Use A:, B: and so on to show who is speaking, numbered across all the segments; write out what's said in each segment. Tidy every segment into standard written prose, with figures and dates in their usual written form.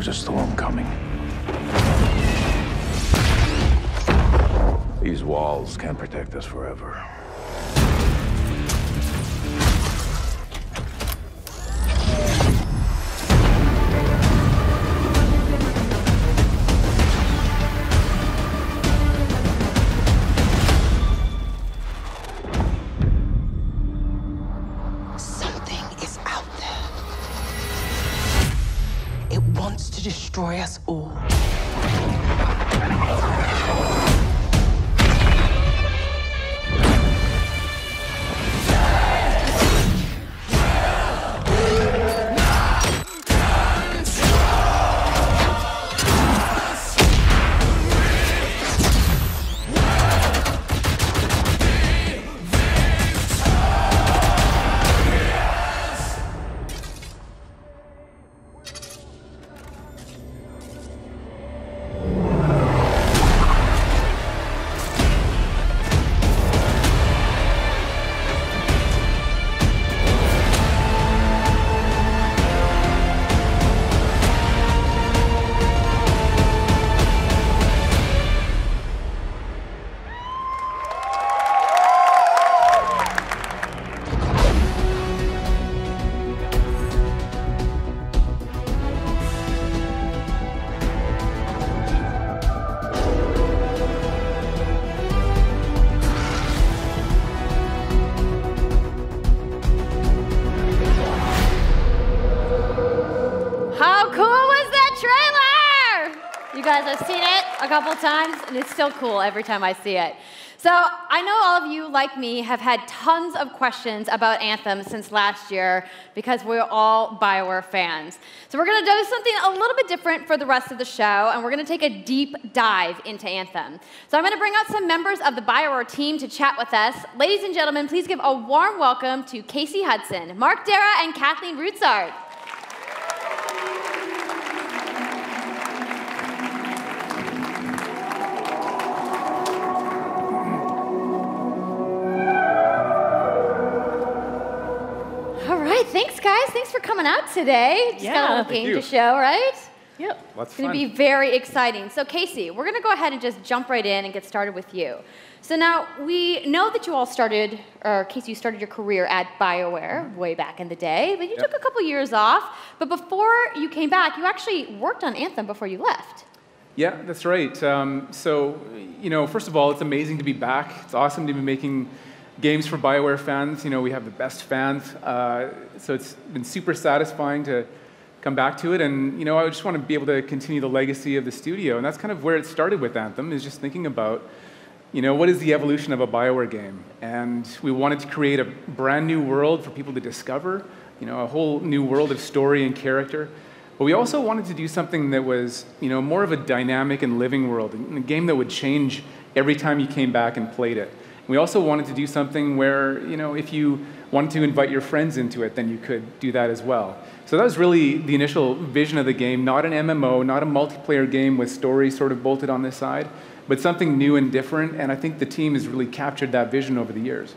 A: There's a storm coming. These walls can't protect us forever.
B: Something is out there. It wants to destroy us all.
C: You guys, I've seen it a couple times, and it's still cool every time I see it. So I know all of you, like me, have had tons of questions about Anthem since last year because we're all BioWare fans. So we're going to do something a little bit different for the rest of the show, and we're going to take a deep dive into Anthem. So I'm going to bring out some members of the BioWare team to chat with us. Ladies and gentlemen, please give a warm welcome to Casey Hudson, Mark Dara, and Kathleen Rutzart. Thanks, guys. Thanks for coming out today. Just got a little game to show, right?
D: Yep.
C: It's going to be very exciting. So, Casey, we're going to go ahead and just jump right in and get started with you. So now, we know that you all started, or Casey, you started your career at BioWare way back in the day, but you took a couple years off. But before you came back, you actually worked on Anthem before you left.
D: Yeah, that's right. So, you know, first of all, it's amazing to be back. It's awesome to be making games for BioWare fans. You know, we have the best fans, so it's been super satisfying to come back to it. And you know, I just want to be able to continue the legacy of the studio, and that's kind of where it started with Anthem. Is just thinking about, you know, what is the evolution of a BioWare game, and we wanted to create a brand new world for people to discover. You know, a whole new world of story and character. But we also wanted to do something that was, you know, more of a dynamic and living world, a game that would change every time you came back and played it. We also wanted to do something where, you know, if you wanted to invite your friends into it, then you could do that as well. So that was really the initial vision of the game, not an MMO, not a multiplayer game with stories sort of bolted on this side, but something new and different, and I think the team has really captured that vision over the years.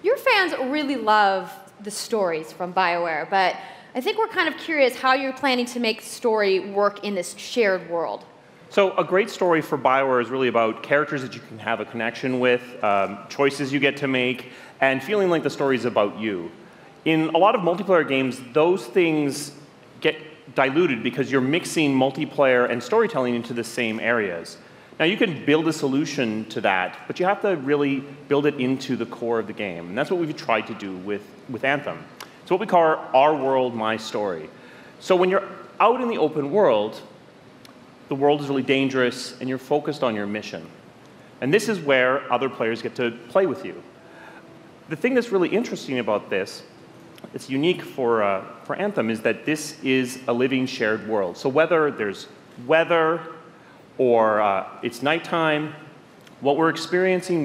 C: Your fans really love the stories from BioWare, but I think we're kind of curious how you're planning to make story work in this shared world.
E: So a great story for BioWare is really about characters that you can have a connection with, choices you get to make, and feeling like the story is about you. In a lot of multiplayer games, those things get diluted because you're mixing multiplayer and storytelling into the same areas. Now, you can build a solution to that, but you have to really build it into the core of the game. And that's what we've tried to do with Anthem. It's what we call our world, my story. So when you're out in the open world, the world is really dangerous, and you're focused on your mission. And this is where other players get to play with you. The thing that's really interesting about this, it's unique for Anthem, is that this is a living shared world. So whether there's weather or it's nighttime, what we're experiencing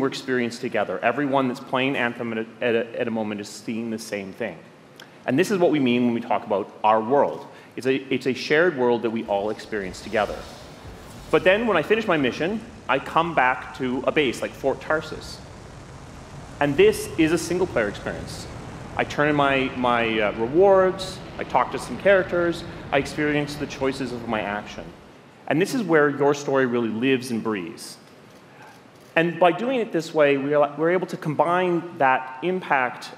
E: together. Everyone that's playing Anthem at a moment is seeing the same thing. And this is what we mean when we talk about our world. It's a shared world that we all experience together. But then when I finish my mission, I come back to a base like Fort Tarsus. And this is a single-player experience. I turn in my rewards, I talk to some characters, I experience the choices of my action. And this is where your story really lives and breathes. And by doing it this way, we're able to combine that impact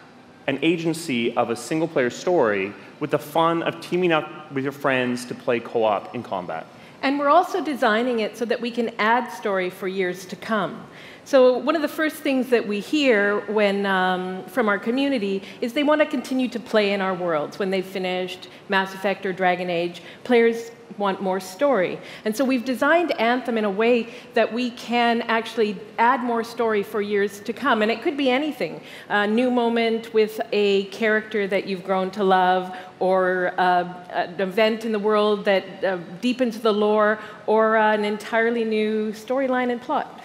E: and agency of a single-player story with the fun of teaming up with your friends to play co-op in combat.
F: And we're also designing it so that we can add story for years to come. So one of the first things that we hear from our community is they want to continue to play in our worlds. When they've finished Mass Effect or Dragon Age, players want more story. And so we've designed Anthem in a way that we can actually add more story for years to come. And it could be anything. A new moment with a character that you've grown to love, or an event in the world that deepens the lore, or an entirely new storyline and plot.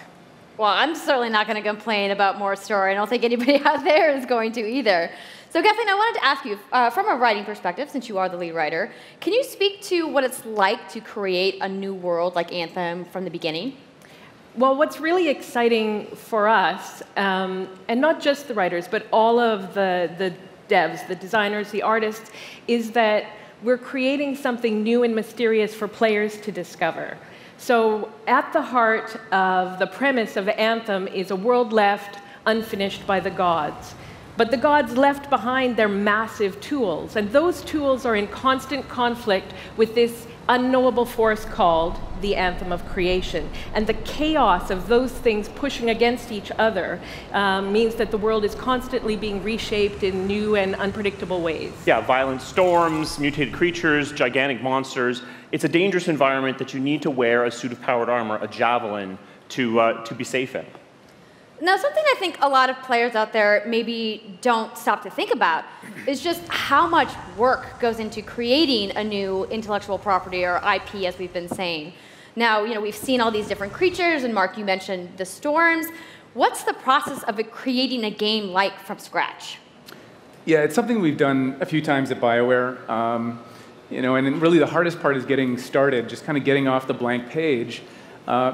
C: Well, I'm certainly not going to complain about more story. I don't think anybody out there is going to either. So Kathleen, I wanted to ask you, from a writing perspective, since you are the lead writer, can you speak to what it's like to create a new world like Anthem from the beginning?
F: Well, what's really exciting for us, and not just the writers, but all of the devs, the designers, the artists, is that we're creating something new and mysterious for players to discover. So at the heart of the premise of Anthem is a world left unfinished by the gods. But the gods left behind their massive tools, and those tools are in constant conflict with this unknowable force called the Anthem of Creation. And the chaos of those things pushing against each other means that the world is constantly being reshaped in new and unpredictable ways.
E: Yeah, violent storms, mutated creatures, gigantic monsters. It's a dangerous environment that you need to wear a suit of powered armor, a javelin, to be safe in.
C: Now, something I think a lot of players out there maybe don't stop to think about is just how much work goes into creating a new intellectual property, or IP, as we've been saying. Now, we've seen all these different creatures, and Mark, you mentioned the storms. What's the process of creating a game like from scratch?
D: Yeah, it's something we've done a few times at BioWare. And really the hardest part is getting started, just kind of getting off the blank page.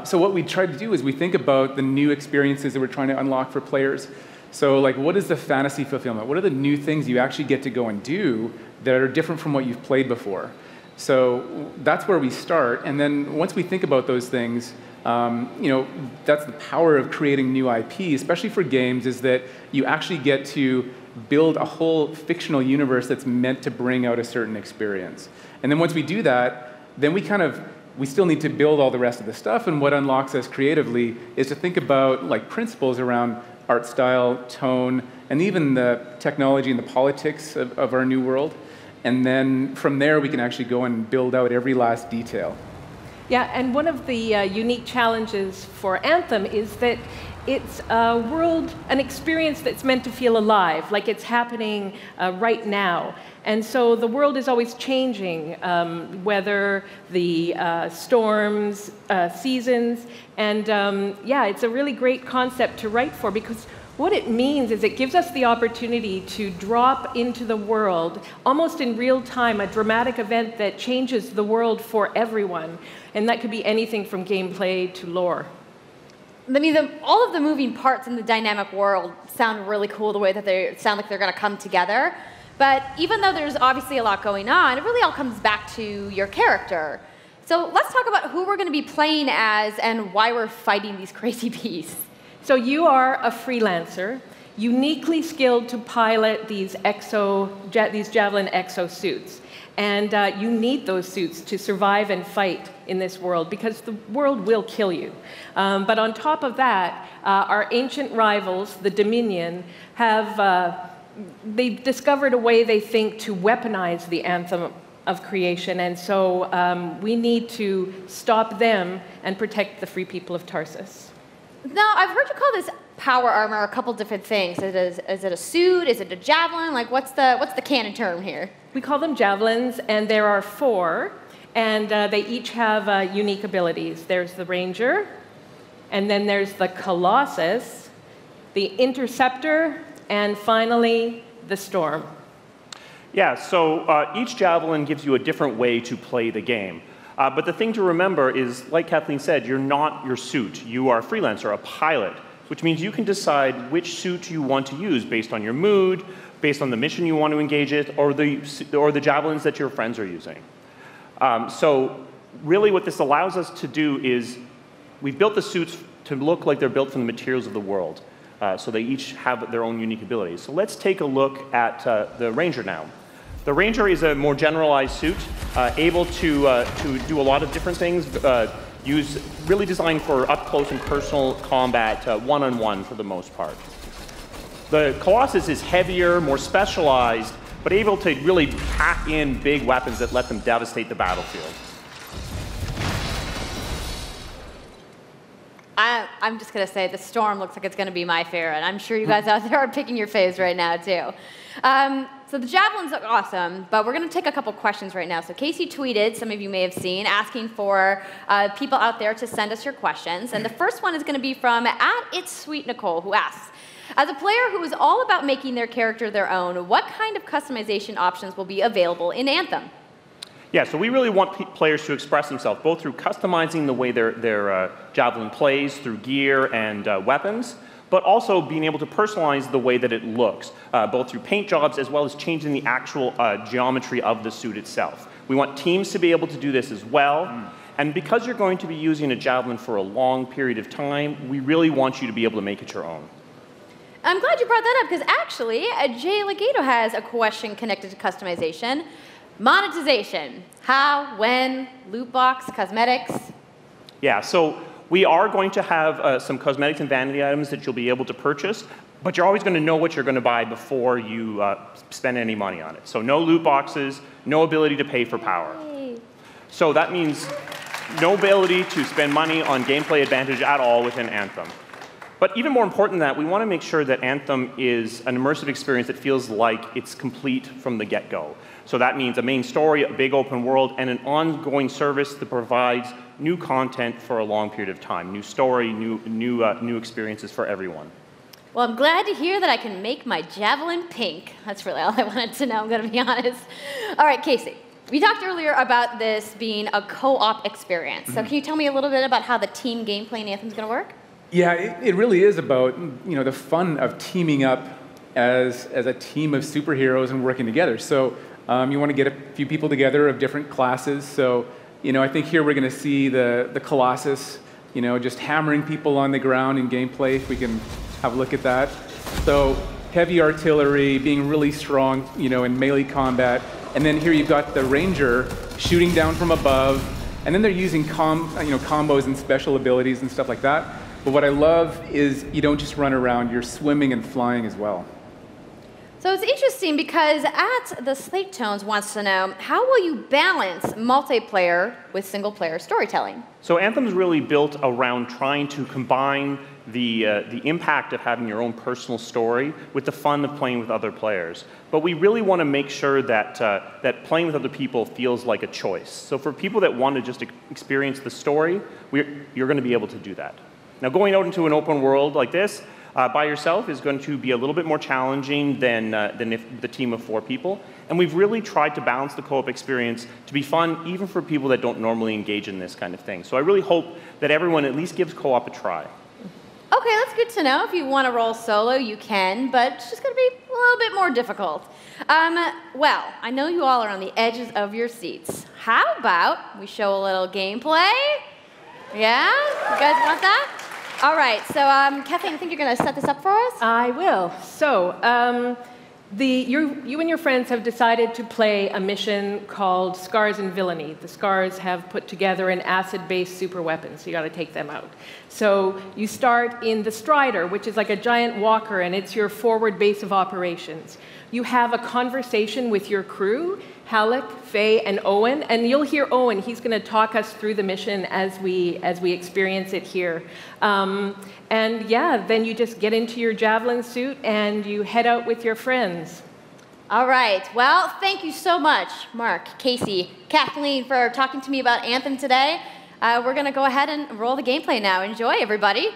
D: So what we try to do is we think about the new experiences that we're trying to unlock for players. So like, what is the fantasy fulfillment? What are the new things you actually get to go and do that are different from what you've played before? So that's where we start. And then once we think about those things, that's the power of creating new IP, especially for games, is that you actually get to build a whole fictional universe that's meant to bring out a certain experience. And then once we do that, then we still need to build all the rest of the stuff, and what unlocks us creatively is to think about like principles around art style, tone, and even the technology and the politics of our new world. And then from there, we can actually go and build out every last detail.
F: Yeah, and one of the unique challenges for Anthem is that it's a world, an experience that's meant to feel alive, like it's happening right now. And so the world is always changing, whether the storms, seasons, and it's a really great concept to write for, because what it means is it gives us the opportunity to drop into the world, almost in real time, a dramatic event that changes the world for everyone. And that could be anything from gameplay to lore.
C: I mean, all of the moving parts in the dynamic world sound really cool, the way that they sound like they're going to come together. But even though there's obviously a lot going on, it really all comes back to your character. So let's talk about who we're going to be playing as and why we're fighting these crazy beasts.
F: So you are a freelancer, uniquely skilled to pilot these Javelin exosuits. And you need those suits to survive and fight in this world, because the world will kill you. But on top of that, our ancient rivals, the Dominion, they've discovered a way, they think, to weaponize the Anthem of Creation. And so we need to stop them and protect the free people of Tarsus.
C: Now, I've heard you call this power armor a couple different things. Is it a suit? Is it a javelin? Like, what's the canon term here?
F: We call them javelins, and there are 4, and they each have unique abilities. There's the Ranger, and then there's the Colossus, the Interceptor, and finally, the Storm.
E: Yeah, so each javelin gives you a different way to play the game. But the thing to remember is, like Kathleen said, you're not your suit. You are a freelancer, a pilot, which means you can decide which suit you want to use based on your mood, based on the mission you want to engage it, or the javelins that your friends are using. So really what this allows us to do is we've built the suits to look like they're built from the materials of the world. So they each have their own unique abilities. So let's take a look at the Ranger now. The Ranger is a more generalized suit, able to do a lot of different things, really designed for up-close and personal combat, one-on-one for the most part. The Colossus is heavier, more specialized, but able to really pack in big weapons that let them devastate the battlefield.
C: I'm just going to say the Storm looks like it's going to be my favorite. I'm sure you guys out there are picking your faves right now, too. So the javelins look awesome, but we're going to take a couple questions right now. So Casey tweeted, some of you may have seen, asking for people out there to send us your questions. And the first one is going to be from @It'sSweetNicole, who asks, as a player who is all about making their character their own, what kind of customization options will be available in Anthem?
E: Yeah, so we really want players to express themselves, both through customizing the way their javelin plays, through gear and weapons, but also being able to personalize the way that it looks, both through paint jobs as well as changing the actual geometry of the suit itself. We want teams to be able to do this as well. And because you're going to be using a javelin for a long period of time, we really want you to be able to make it your own.
C: I'm glad you brought that up, because actually, Jay Legato has a question connected to customization. Monetization. How, when, loot box, cosmetics?
E: Yeah, so we are going to have some cosmetics and vanity items that you'll be able to purchase, but you're always going to know what you're going to buy before you spend any money on it. So no loot boxes, no ability to pay for power.
C: Yay.
E: So that means no ability to spend money on gameplay advantage at all within Anthem. But even more important than that, we want to make sure that Anthem is an immersive experience that feels like it's complete from the get-go. So that means a main story, a big open world, and an ongoing service that provides new content for a long period of time. New story, new experiences for everyone.
C: Well, I'm glad to hear that I can make my javelin pink. That's really all I wanted to know, I'm going to be honest. All right, Casey. We talked earlier about this being a co-op experience. So can you tell me a little bit about how the team gameplay in Anthem is going to work?
D: Yeah, it really is about the fun of teaming up as a team of superheroes and working together. So you want to get a few people together of different classes. So I think here we're going to see the Colossus, just hammering people on the ground in gameplay. If we can have a look at that. So heavy artillery, being really strong, in melee combat, and then here you've got the Ranger shooting down from above, and then they're using combos and special abilities and stuff like that. But what I love is you don't just run around, you're swimming and flying as well.
C: So it's interesting because the Slate Tones wants to know, how will you balance multiplayer with single-player storytelling?
E: So Anthem's really built around trying to combine the impact of having your own personal story with the fun of playing with other players. But we really want to make sure that, that playing with other people feels like a choice. So for people that want to just experience the story, you're going to be able to do that. Now, going out into an open world like this by yourself is going to be a little bit more challenging than if the team of 4 people. And we've really tried to balance the co-op experience to be fun, even for people that don't normally engage in this kind of thing. So I really hope that everyone at least gives co-op a try.
C: Okay, that's good to know. If you want to roll solo, you can, but it's just going to be a little bit more difficult. Well, I know you all are on the edges of your seats. How about we show a little gameplay? Yeah? You guys want that? All right, so Kathleen, I think you're going to set this up for us?
F: I will. So you and your friends have decided to play a mission called Scars and Villainy. The Scars have put together an acid-based super weapon, so you got to take them out. So you start in the Strider, which is like a giant walker, and it's your forward base of operations. You have a conversation with your crew, Halleck, Faye, and Owen, and you'll hear Owen. He's going to talk us through the mission as we experience it here. And yeah, then you just get into your javelin suit and you head out with your friends.
C: All right. Well, thank you so much, Mark, Casey, Kathleen, for talking to me about Anthem today. We're going to go ahead and roll the gameplay now. Enjoy, everybody.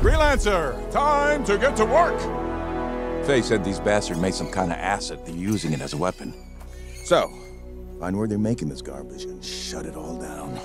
G: Freelancer, time to get to work.
A: Faye said these bastards made some kind of acid. They're using it as a weapon. So, find where they're making this garbage and shut it all down.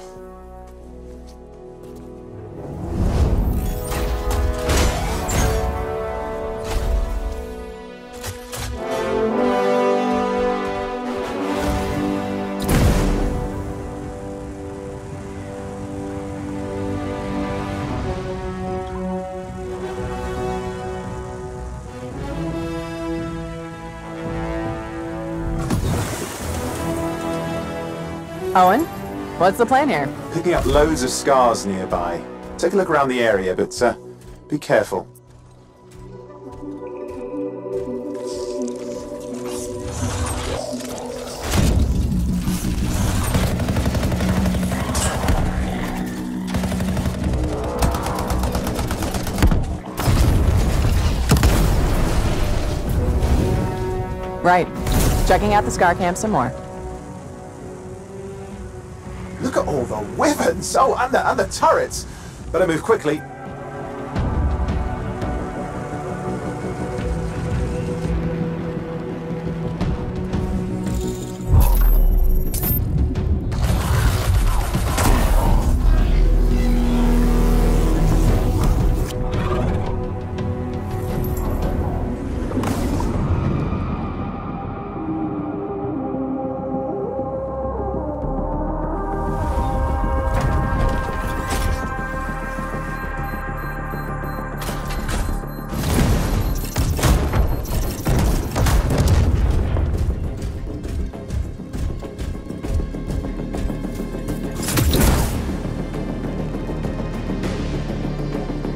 G: Owen, what's the plan here?
H: Picking up loads of scars nearby. Take a look around the area, but be careful.
G: Right. Checking out the scar camp some more.
H: Look at all the weapons! Oh, and the turrets! Better move quickly.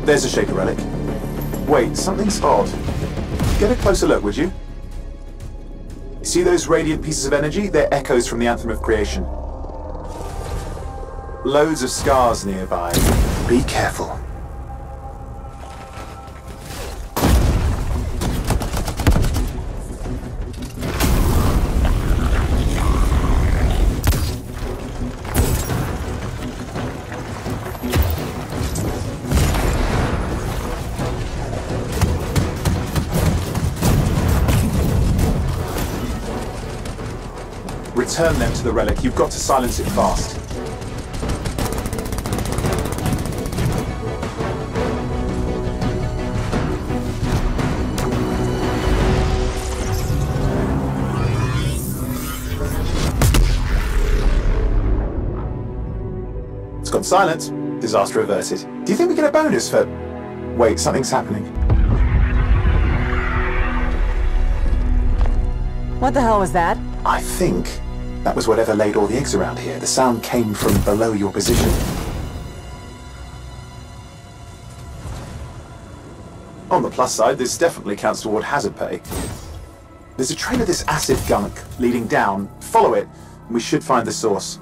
H: There's a Shaper relic. Wait, something's odd. Get a closer look, would you? See those radiant pieces of energy? They're echoes from the Anthem of Creation. Loads of scars nearby. Be careful. Return them to the relic. You've got to silence it fast. It's gone silent. Disaster averted. Do you think we get a bonus for... Wait, something's happening.
G: What the hell was that?
H: I think that was whatever laid all the eggs around here. The sound came from below your position. On the plus side, this definitely counts toward hazard pay. There's a trail of this acid gunk leading down. Follow it, and we should find the source.